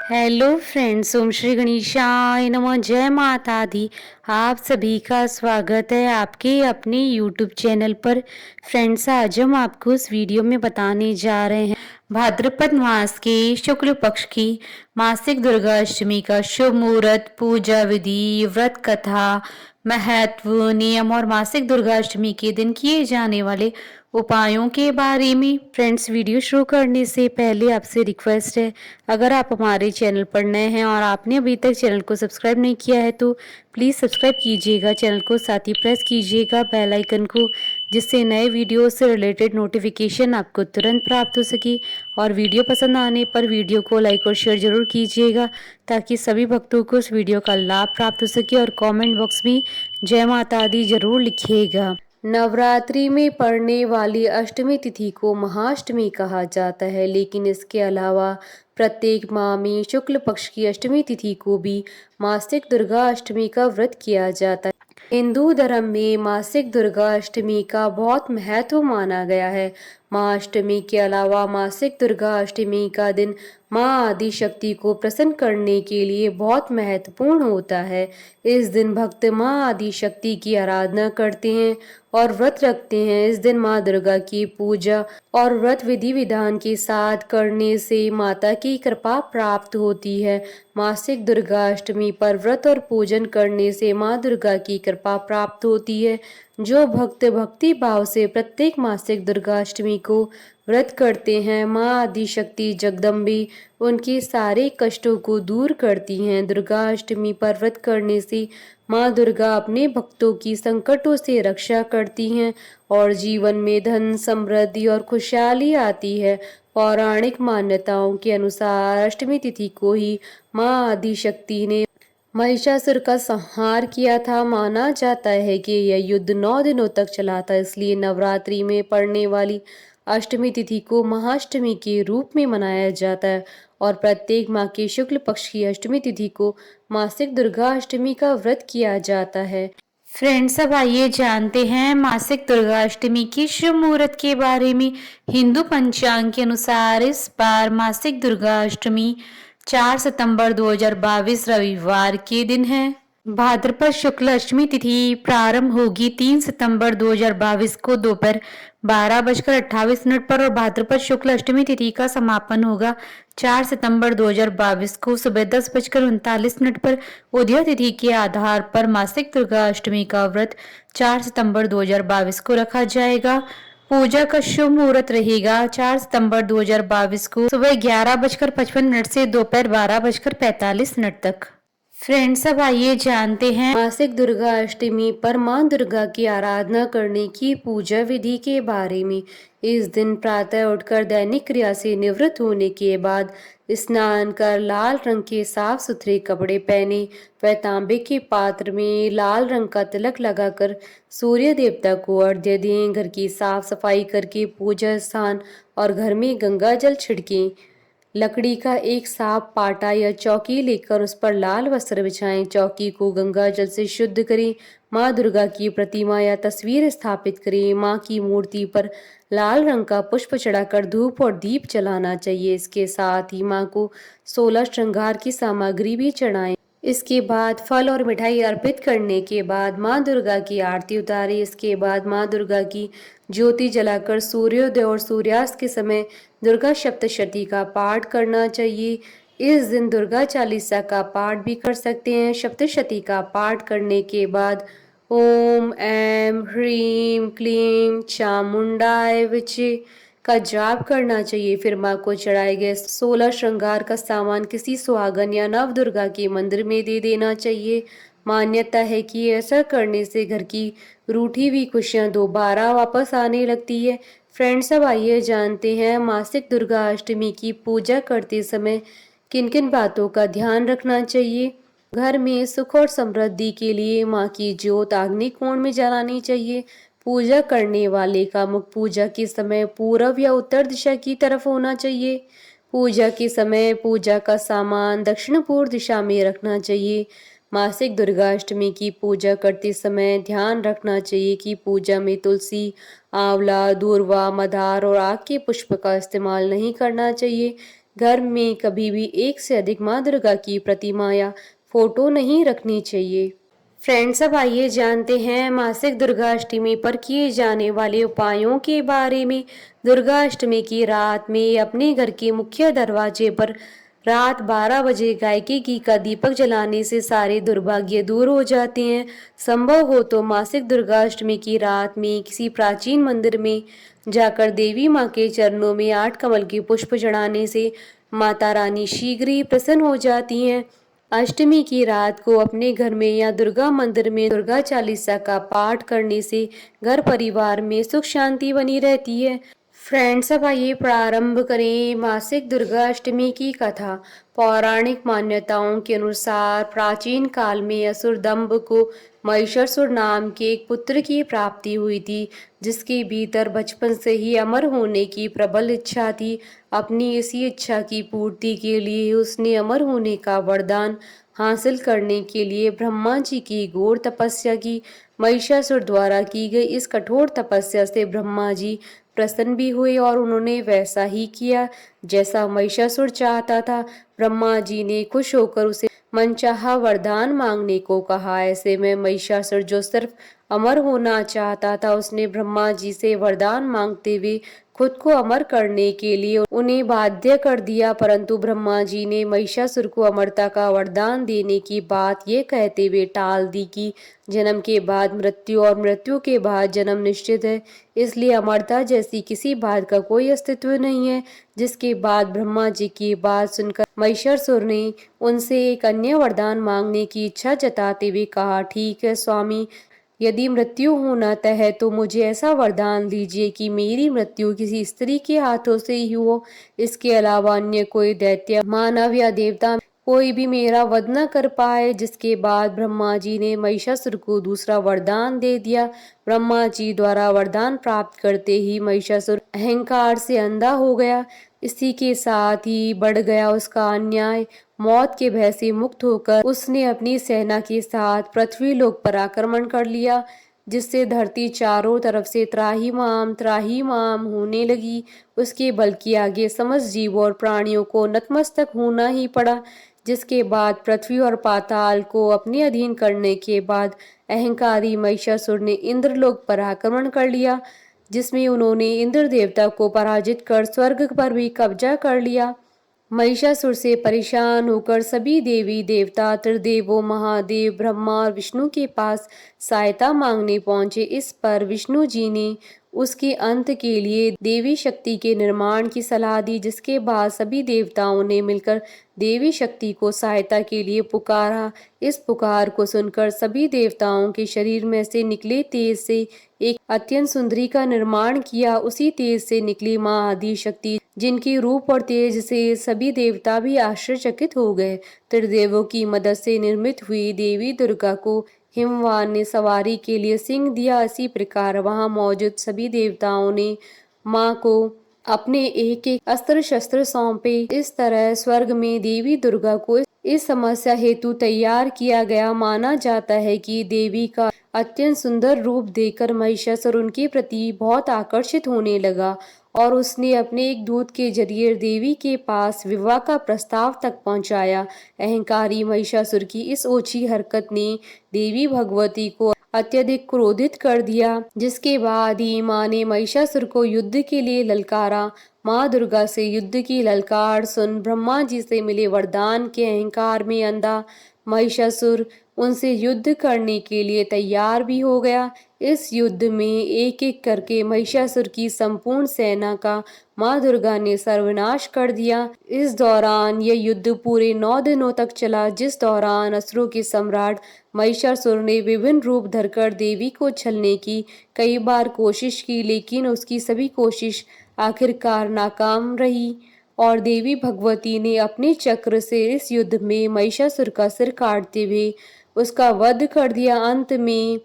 Hello friends, ओम श्री गणेशाय नमः। जय माता दी। आप सभी का स्वागत है आपके अपने यूट्यूब चैनल पर। फ्रेंड्स, आज हम आपको इस वीडियो में बताने जा रहे हैं भाद्रपद मास के शुक्ल पक्ष की मासिक दुर्गा अष्टमी का शुभ मुहूर्त, पूजा विधि, व्रत कथा, महत्व, नियम और मासिक दुर्गा अष्टमी के दिन किए जाने वाले उपायों के बारे में। फ्रेंड्स, वीडियो शुरू करने से पहले आपसे रिक्वेस्ट है, अगर आप हमारे चैनल पर नए हैं और आपने अभी तक चैनल को सब्सक्राइब नहीं किया है तो प्लीज़ सब्सक्राइब कीजिएगा चैनल को, साथ ही प्रेस कीजिएगा बेल आइकन को, जिससे नए वीडियो से रिलेटेड नोटिफिकेशन आपको तुरंत प्राप्त हो सके। और वीडियो पसंद आने पर वीडियो को लाइक और शेयर जरूर कीजिएगा ताकि सभी भक्तों को इस वीडियो का लाभ प्राप्त हो सके। और कमेंट बॉक्स में जय माता दी जरूर लिखिएगा। नवरात्रि में पड़ने वाली अष्टमी तिथि को महाअष्टमी कहा जाता है, लेकिन इसके अलावा प्रत्येक माह में शुक्ल पक्ष की अष्टमी तिथि को भी मासिक दुर्गा अष्टमी का व्रत किया जाता है। हिंदू धर्म में मासिक दुर्गा अष्टमी का बहुत महत्व माना गया है। माँ अष्टमी के अलावा मासिक दुर्गा अष्टमी का दिन माँ आदि शक्ति को प्रसन्न करने के लिए बहुत महत्वपूर्ण होता है। इस दिन भक्त माँ आदि शक्ति की आराधना करते हैं और व्रत रखते हैं। इस दिन माँ दुर्गा की पूजा और व्रत विधि विधान के साथ करने से माता की कृपा प्राप्त होती है। मासिक दुर्गा अष्टमी पर व्रत और पूजन करने से माँ दुर्गा की कृपा प्राप्त होती है। जो भक्त भक्ति भाव से प्रत्येक मासिक दुर्गा अष्टमी को व्रत करते हैं, माँ आदि शक्ति जगदम्बी उनके सारे कष्टों को दूर करती हैं। दुर्गा अष्टमी पर व्रत करने से माँ दुर्गा अपने भक्तों की संकटों से रक्षा करती हैं और जीवन में धन, समृद्धि और खुशहाली आती है। पौराणिक मान्यताओं के अनुसार अष्टमी तिथि को ही माँ आदि शक्ति ने महिषासुर का संहार किया था। माना जाता है कि यह युद्ध 9 दिनों तक चला था, इसलिए नवरात्रि में पड़ने वाली अष्टमी तिथि को महाअष्टमी के रूप में मनाया जाता है और प्रत्येक माह के शुक्ल पक्ष की अष्टमी तिथि को मासिक दुर्गा अष्टमी का व्रत किया जाता है। फ्रेंड्स, अब आइए जानते हैं मासिक दुर्गा अष्टमी की शुभ मुहूर्त के बारे में। हिंदू पंचांग के अनुसार इस बार मासिक दुर्गा अष्टमी 4 सितंबर 2022 रविवार के दिन है। भाद्रपद शुक्ल अष्टमी तिथि प्रारंभ होगी 3 सितंबर 2022 को दोपहर 12:28 पर और भाद्रपद शुक्ल अष्टमी तिथि का समापन होगा 4 सितंबर 2022 को सुबह 10:39 पर। उदय तिथि के आधार पर मासिक दुर्गा अष्टमी का व्रत 4 सितंबर 2022 को रखा जाएगा। पूजा का शुभ मुहूर्त रहेगा 4 सितंबर 2022 को सुबह 11:55 से दोपहर 12:45 तक। फ्रेंड्स, अब आइए जानते हैं मासिक दुर्गा अष्टमी पर माँ दुर्गा की आराधना करने की पूजा विधि के बारे में। इस दिन प्रातः उठकर दैनिक क्रिया से निवृत्त होने के बाद स्नान कर लाल रंग के साफ सुथरे कपड़े पहने व तांबे के पात्र में लाल रंग का तिलक लगाकर सूर्य देवता को अर्घ्य दें। घर की साफ सफाई करके पूजा स्थान और घर में गंगा जल छिड़कें। लकड़ी का एक साफ पाटा या चौकी लेकर उस पर लाल वस्त्र बिछाएं। चौकी को गंगा जल से शुद्ध करें। माँ दुर्गा की प्रतिमा या तस्वीर स्थापित करें। माँ की मूर्ति पर लाल रंग का पुष्प चढ़ाकर धूप और दीप जलाना चाहिए। इसके साथ ही माँ को 16 श्रृंगार की सामग्री भी चढ़ाएं। इसके बाद फल और मिठाई अर्पित करने के बाद माँ दुर्गा की आरती उतारें। इसके बाद माँ दुर्गा की ज्योति जलाकर सूर्योदय और सूर्यास्त के समय दुर्गा सप्तशती का पाठ करना चाहिए। इस दिन दुर्गा चालीसा का पाठ भी कर सकते हैं। सप्तशती का पाठ करने के बाद ओम ऐं ह्रीं क्लीं चामुंडाय विचे का जाप करना चाहिए। फिर माँ को चढ़ाए गए 16 श्रृंगार का सामान किसी सुहागन या नव दुर्गा के मंदिर में दे देना चाहिए। मान्यता है कि ऐसा करने से घर की रूठी हुई खुशियां दोबारा वापस आने लगती है। फ्रेंड्स, अब आइए जानते हैं मासिक दुर्गा अष्टमी की पूजा करते समय किन किन बातों का ध्यान रखना चाहिए। घर में सुख और समृद्धि के लिए माँ की ज्योत अग्नि कोण में जलानी चाहिए। पूजा करने वाले का मुख पूजा के समय पूर्व या उत्तर दिशा की तरफ होना चाहिए। पूजा के समय पूजा का सामान दक्षिण पूर्व दिशा में रखना चाहिए। मासिक दुर्गा अष्टमी की पूजा करते समय ध्यान रखना चाहिए कि पूजा में तुलसी, आंवला, दूर्वा, मदार और आग के पुष्प का इस्तेमाल नहीं करना चाहिए। घर में कभी भी एक से अधिक माँ दुर्गा की प्रतिमा या फोटो नहीं रखनी चाहिए। फ्रेंड्स, अब आइए जानते हैं मासिक दुर्गा अष्टमी पर किए जाने वाले उपायों के बारे में। दुर्गा अष्टमी की रात में अपने घर के मुख्य दरवाजे पर रात 12 बजे गायकी घी का दीपक जलाने से सारे दुर्भाग्य दूर हो जाते हैं। संभव हो तो मासिक दुर्गा अष्टमी की रात में किसी प्राचीन मंदिर में जाकर देवी माँ के चरणों में 8 कमल के पुष्प चढ़ाने से माता रानी शीघ्र ही प्रसन्न हो जाती हैं। अष्टमी की रात को अपने घर में या दुर्गा मंदिर में दुर्गा चालीसा का पाठ करने से घर परिवार में सुख शांति बनी रहती है। फ्रेंड्स, अब आइए प्रारंभ करें मासिक दुर्गा अष्टमी की कथा। पौराणिक मान्यताओं के अनुसार प्राचीन काल में असुर दंभ को महिषासुर नाम के एक पुत्र की प्राप्ति हुई थी, जिसके भीतर बचपन से ही अमर होने की प्रबल इच्छा थी। अपनी इसी इच्छा की पूर्ति के लिए उसने अमर होने का वरदान हासिल करने के लिए ब्रह्मा जी की घोर तपस्या की। महिषासुर द्वारा की गई इस कठोर तपस्या से ब्रह्मा जी प्रसन्न भी हुए और उन्होंने वैसा ही किया जैसा महिषासुर चाहता था। ब्रह्मा जी ने खुश होकर उसे मनचाहा वरदान मांगने को कहा। ऐसे में महिषासुर, जो सिर्फ अमर होना चाहता था, उसने ब्रह्मा जी से वरदान मांगते हुए खुद को अमर करने के लिए उन्हें बाध्य कर दिया। परंतु ब्रह्मा जी ने महिषासुर को अमरता का वरदान देने की बात ये कहते हुए टाल दी कि जन्म के बाद मृत्यु और मृत्यु के बाद जन्म निश्चित है, इसलिए अमरता जैसी किसी बात का कोई अस्तित्व नहीं है। जिसके बाद ब्रह्मा जी की बात सुनकर महिषासुर ने उनसे एक अन्य वरदान मांगने की इच्छा जताते हुए कहा, ठीक है स्वामी, यदि मृत्यु होना तय है तो मुझे ऐसा वरदान दीजिए कि मेरी मृत्यु किसी स्त्री के हाथों से ही हो। इसके अलावा अन्य कोई दैत्य, मानव या देवता कोई भी मेरा वध न कर पाए। जिसके बाद ब्रह्मा जी ने महिषासुर को दूसरा वरदान दे दिया। ब्रह्मा जी द्वारा वरदान प्राप्त करते ही महिषासुर अहंकार से अंधा हो गया। इसी के साथ ही बढ़ गया उसका अन्याय। मौत के भय से मुक्त होकर उसने अपनी सेना के साथ पृथ्वी लोक पर आक्रमण कर लिया, जिससे धरती चारों तरफ से त्राहिमाम होने लगी। उसके बल के आगे समस्त जीवों और प्राणियों को नतमस्तक होना ही पड़ा। जिसके बाद पृथ्वी और पाताल को अपने अधीन करने के बाद अहंकारी महिषासुर ने इंद्रलोक पर आक्रमण कर लिया, जिसमें उन्होंने इंद्र देवता को पराजित कर स्वर्ग पर भी कब्जा कर लिया। महिषासुर से परेशान होकर सभी देवी देवता त्रिदेवों महादेव ब्रह्मा और विष्णु के पास सहायता मांगने पहुंचे। इस पर विष्णु जी ने उसके अंत के लिए देवी शक्ति के निर्माण की सलाह दी। जिसके बाद सभी देवताओं ने मिलकर देवी शक्ति को सहायता के लिए पुकारा। इस पुकार को सुनकर सभी देवताओं के शरीर में से निकले तेज से एक अत्यंत सुंदरी का निर्माण किया। उसी तेज से निकली माँ आदि शक्ति, जिनकी रूप और तेज से सभी देवता भी आश्चर्यचकित हो गए। त्रिदेवों की मदद से निर्मित हुई देवी दुर्गा को हिमवान ने सवारी के लिए सिंह दिया। इसी प्रकार वहां मौजूद सभी देवताओं ने माँ को अपने एक एक अस्त्र शस्त्र सौंपे। इस तरह स्वर्ग में देवी दुर्गा को इस समस्या हेतु तैयार किया गया। माना जाता है कि देवी का अत्यंत सुंदर रूप देखकर महिषासुर उनके प्रति बहुत आकर्षित होने लगा और उसने अपने एक दूत के जरिए देवी के पास विवाह का प्रस्ताव तक पहुंचाया। अहंकारी महिषासुर की इस ओछी हरकत ने देवी भगवती को अत्यधिक क्रोधित कर दिया। जिसके बाद ही माँ ने महिषासुर को युद्ध के लिए ललकारा। माँ दुर्गा से युद्ध की ललकार सुन ब्रह्मा जी से मिले वरदान के अहंकार में अंधा महिषासुर उनसे युद्ध करने के लिए तैयार भी हो गया। इस युद्ध में एक एक करके महिषासुर की संपूर्ण सेना का माँ दुर्गा ने सर्वनाश कर दिया। इस दौरान यह युद्ध पूरे 9 दिनों तक चला, जिस दौरान असुरों के सम्राट महिषासुर ने विभिन्न रूप धरकर देवी को छलने की कई बार कोशिश की, लेकिन उसकी सभी कोशिश आखिरकार नाकाम रही और देवी भगवती ने अपने चक्र से इस युद्ध में महिषासुर का सिर काटते हुए उसका वध कर दिया। अंत में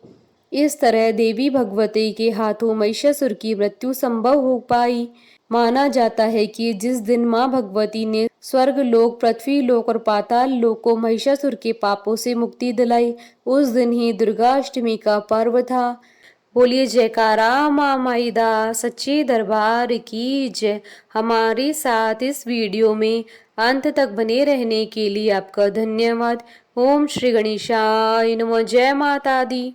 इस तरह देवी भगवती के हाथों महिषासुर की मृत्यु संभव हो पाई। माना जाता है कि जिस दिन माँ भगवती ने स्वर्ग लोक, पृथ्वी लोक और पाताल लोक को महिषासुर के पापों से मुक्ति दिलाई, उस दिन ही दुर्गा अष्टमी का पर्व था। बोलिए जयकारा माँ माईदा सच्चे दरबार की जय। हमारे साथ इस वीडियो में अंत तक बने रहने के लिए आपका धन्यवाद। ओम श्री गणेशाय नमः। जय माता दी।